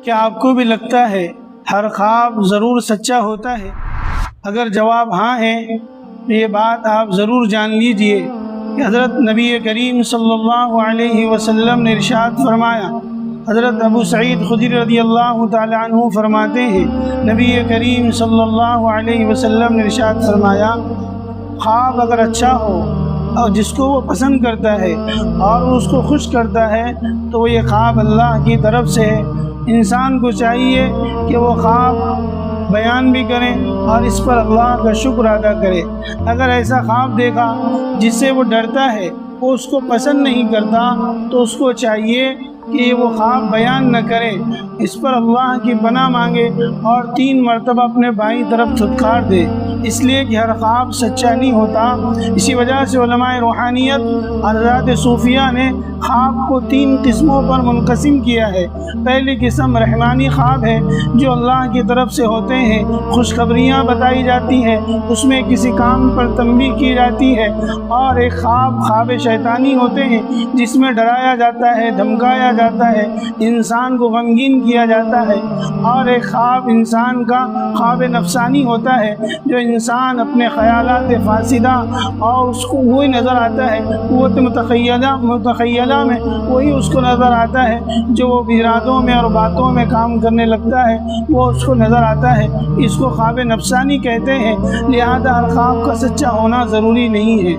کیا آپ کو بھی لگتا ہے ہر خواب ضرور سچا ہوتا ہے؟ اگر جواب ہاں ہے تو یہ بات آپ ضرور جان لیجئے کہ حضرت نبی کریم صلی اللہ علیہ وسلم نے ارشاد فرمایا۔ حضرت ابو سعید خدری رضی اللہ تعالی عنہ فرماتے ہیں، نبی کریم صلی اللہ علیہ وسلم نے ارشاد فرمایا، خواب اگر اچھا ہو اور جس کو وہ پسند کرتا ہے اور اس کو خوش کرتا ہے تو وہ یہ خواب اللہ کی طرف سے ہے۔ انسان کو چاہیے کہ وہ خواب بیان بھی کریں اور اس پر اللہ کا شکر ادا کرے۔ اگر ایسا خواب دیکھا جس سے وہ ڈرتا ہے، وہ اس کو پسند نہیں کرتا، تو اس کو چاہیے کہ وہ خواب بیان نہ کرے، اس پر اللہ کی پناہ مانگے اور 3 مرتبہ اپنے بائیں طرف دھتکار دے، اس لیے کہ ہر خواب سچا نہیں ہوتا۔ اسی وجہ سے علماء روحانیت اور حضرات صوفیہ نے خواب کو 3 قسموں پر منقسم کیا ہے۔ پہلی قسم رحمانی خواب ہے جو اللہ کی طرف سے ہوتے ہیں، خوشخبریاں بتائی جاتی ہیں، اس میں کسی کام پر تنبیہ کی جاتی ہے۔ اور ایک خواب شیطانی ہوتے ہیں جس میں ڈرایا جاتا ہے، دھمکایا جاتا ہے، انسان کو غمگین کیا جاتا ہے۔ اور ایک خواب انسان کا خواب نفسانی ہوتا ہے جو انسان اپنے خیالات فاسدہ اور اس کو وہی نظر آتا ہے، قوت متخیلہ میں وہی اس کو نظر آتا ہے جو وہ ارادوں میں اور باتوں میں کام کرنے لگتا ہے، وہ اس کو نظر آتا ہے۔ اس کو خواب نفسانی کہتے ہیں، لہذا ہر خواب کا سچا ہونا ضروری نہیں ہے۔